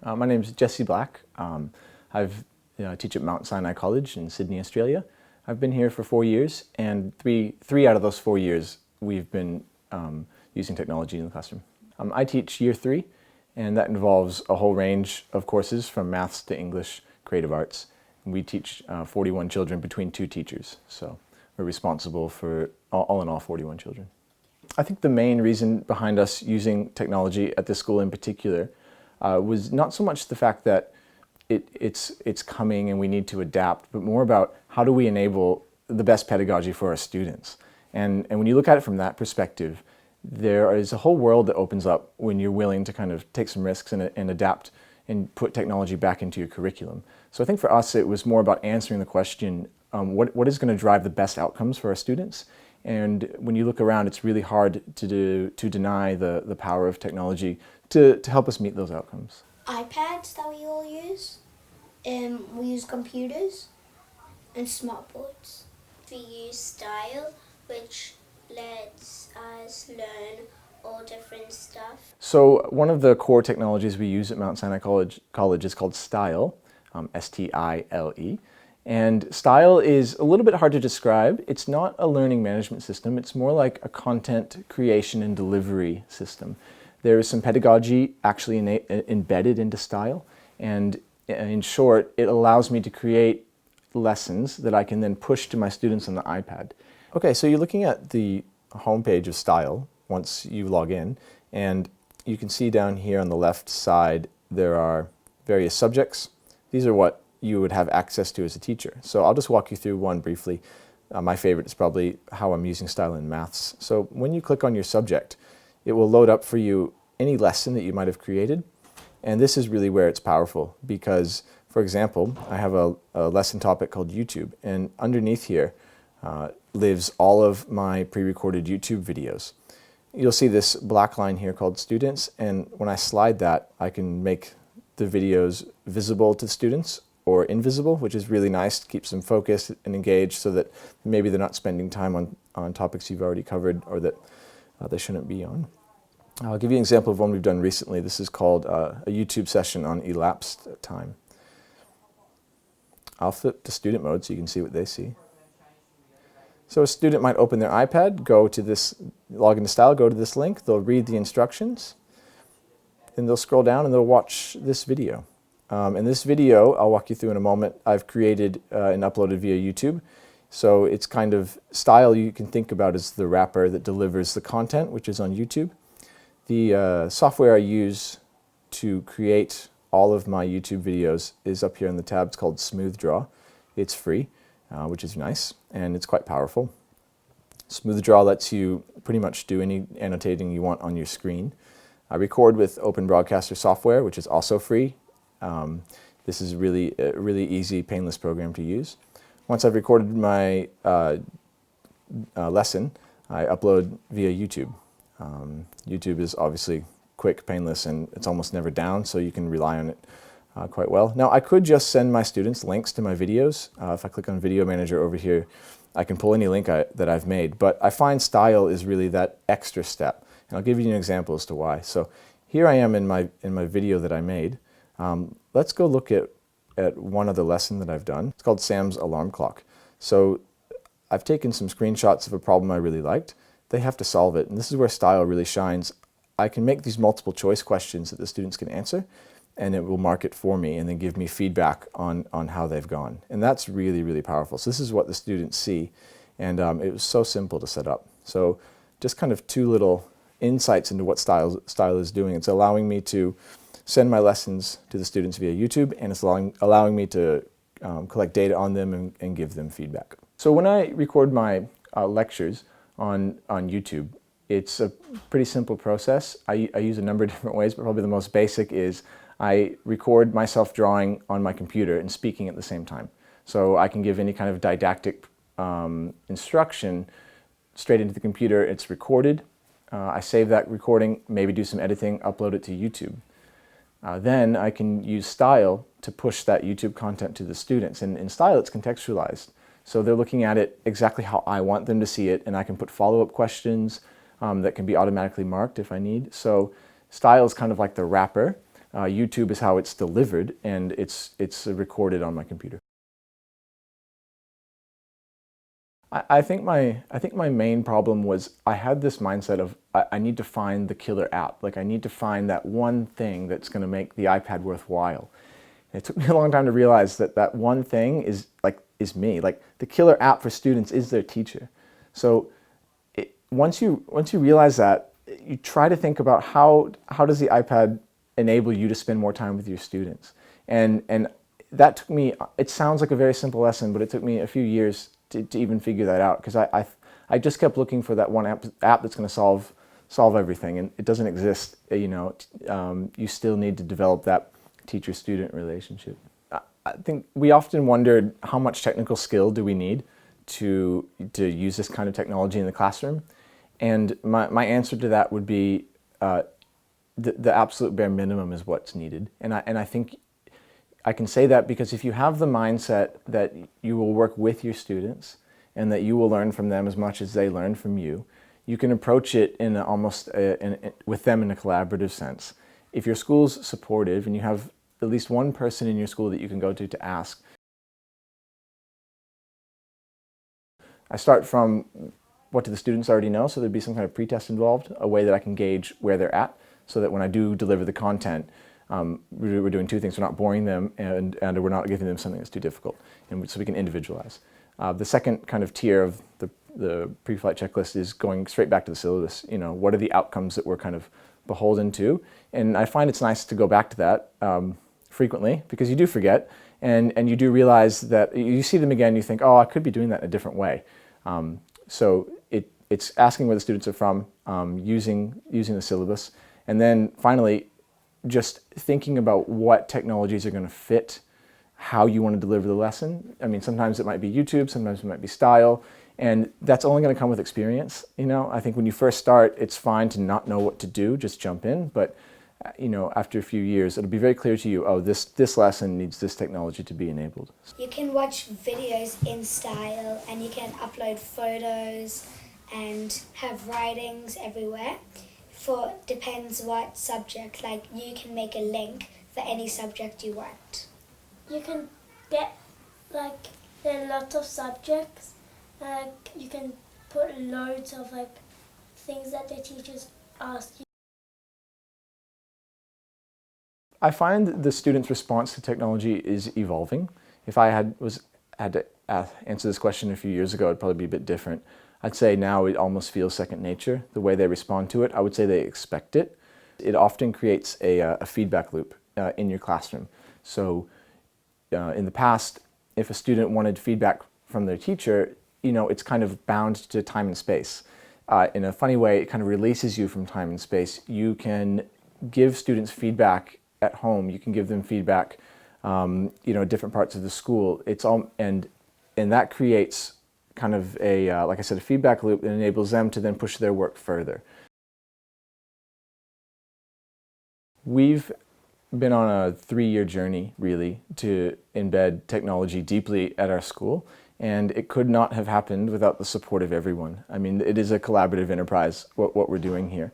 My name is Jesse Black. I teach at Mount Sinai College in Sydney, Australia. I've been here for 4 years, and three out of those 4 years we've been using technology in the classroom. I teach year 3, and that involves a whole range of courses from maths to English, creative arts. And we teach 41 children between 2 teachers, so we're responsible for all in all 41 children. I think the main reason behind us using technology at this school in particular was not so much the fact that it's coming and we need to adapt, but more about how do we enable the best pedagogy for our students. And when you look at it from that perspective, there is a whole world that opens up when you're willing to kind of take some risks and adapt and put technology back into your curriculum. So I think for us it was more about answering the question, what is going to drive the best outcomes for our students? And when you look around, it's really hard to deny the power of technology to help us meet those outcomes. iPads that we all use. We use computers and smartboards. We use Stile, which lets us learn all different stuff. So one of the core technologies we use at Mount Sinai College is called Stile, S-T-I-L-E. And Stile is a little bit hard to describe. It's not a learning management system. It's more like a content creation and delivery system. There is some pedagogy actually embedded into Stile. And in short, it allows me to create lessons that I can then push to my students on the iPad. Okay, so you're looking at the homepage of Stile once you log in. And you can see down here on the left side, there are various subjects. These are what you would have access to as a teacher. So I'll just walk you through one briefly. My favorite is probably how I'm using Stile in maths. So when you click on your subject, it will load up for you any lesson that you might have created. And this is really where it's powerful because, for example, I have a lesson topic called YouTube, and underneath here lives all of my pre-recorded YouTube videos. You'll see this black line here called students, and when I slide that, I can make the videos visible to students or invisible, which is really nice, keeps them focused and engaged so that maybe they're not spending time on topics you've already covered or that they shouldn't be on. I'll give you an example of one we've done recently. This is called a YouTube session on elapsed time. I'll flip to student mode so you can see what they see. So a student might open their iPad, go to this, log into Stile, go to this link, they'll read the instructions, then they'll scroll down and they'll watch this video. And this video, I'll walk you through in a moment, I've created and uploaded via YouTube. So it's kind of Stile you can think about as the wrapper that delivers the content, which is on YouTube. The software I use to create all of my YouTube videos is up here in the tab. It's called Smooth Draw. It's free, which is nice, and it's quite powerful. Smooth Draw lets you pretty much do any annotating you want on your screen. I record with Open Broadcaster software, which is also free. This is a really easy, painless program to use. Once I've recorded my lesson, I upload via YouTube. YouTube is obviously quick, painless, and it's almost never down, so you can rely on it quite well. Now, I could just send my students links to my videos. If I click on Video Manager over here, I can pull any link that I've made, but I find Stile is really that extra step. And I'll give you an example as to why. So here I am in my video that I made. Let's go look at one other lesson that I've done. It's called Sam's Alarm Clock. So I've taken some screenshots of a problem I really liked. They have to solve it, and this is where Stile really shines. I can make these multiple choice questions that the students can answer, and it will mark it for me and then give me feedback on how they've gone. And that's really, really powerful. So this is what the students see, and it was so simple to set up. So just kind of 2 little insights into what Stile is doing. It's allowing me to send my lessons to the students via YouTube, and it's allowing me to collect data on them and give them feedback. So when I record my lectures on YouTube, it's a pretty simple process. I use a number of different ways, but probably the most basic is I record myself drawing on my computer and speaking at the same time. So I can give any kind of didactic instruction straight into the computer. It's recorded. I save that recording, maybe do some editing, upload it to YouTube. Then I can use Stile to push that YouTube content to the students. And in Stile, it's contextualized. So they're looking at it exactly how I want them to see it, and I can put follow-up questions that can be automatically marked if I need. So Stile is kind of like the wrapper YouTube is how it's delivered, and it's recorded on my computer. I think my main problem was I had this mindset of I need to find the killer app. Like I need to find that one thing that's going to make the iPad worthwhile. And it took me a long time to realize that that one thing is me. Like the killer app for students is their teacher. So once you realize that, you try to think about how does the iPad enable you to spend more time with your students. And that took me, it sounds like a very simple lesson, but it took me a few years to even figure that out, because I just kept looking for that one app that's going to solve everything, and it doesn't exist. You still need to develop that teacher-student relationship. I think we often wondered how much technical skill do we need to use this kind of technology in the classroom, and my answer to that would be the absolute bare minimum is what's needed, and I think I can say that because if you have the mindset that you will work with your students and that you will learn from them as much as they learn from you, you can approach it in with them in a collaborative sense. If your school's supportive and you have at least one person in your school that you can go to ask, I start from what do the students already know, so there'd be some kind of pretest involved, a way that I can gauge where they're at, so that when I do deliver the content, we're doing two things. We're not boring them, and we're not giving them something that's too difficult, and so we can individualize. The second kind of tier of the pre-flight checklist is going straight back to the syllabus. What are the outcomes that we're kind of beholden to? And I find it's nice to go back to that frequently, because you do forget, and you do realize that you see them again, you think, oh, I could be doing that in a different way. So it's asking where the students are from, using the syllabus, and then finally, just thinking about what technologies are going to fit how you want to deliver the lesson. I mean, sometimes it might be YouTube, sometimes it might be Stile, and that's only going to come with experience. I think when you first start, it's fine to not know what to do, just jump in, but after a few years, it'll be very clear to you, oh, this lesson needs this technology to be enabled. You can watch videos in Stile, and you can upload photos and have writings everywhere. Depends what subject, like you can make a link for any subject you want. You can get, there are a lot of subjects, you can put loads of things that the teachers ask you. I find the students' response to technology is evolving. If I had to answer this question a few years ago, it'd probably be a bit different. I'd say now it almost feels second nature, the way they respond to it. I would say they expect it. It often creates a feedback loop in your classroom. So in the past, if a student wanted feedback from their teacher, it's kind of bound to time and space. In a funny way, it kind of releases you from time and space. You can give students feedback at home. You can give them feedback, at different parts of the school. And that creates kind of like I said, a feedback loop that enables them to then push their work further. We've been on a 3-year journey, really, to embed technology deeply at our school, and it could not have happened without the support of everyone. I mean, it is a collaborative enterprise, what we're doing here.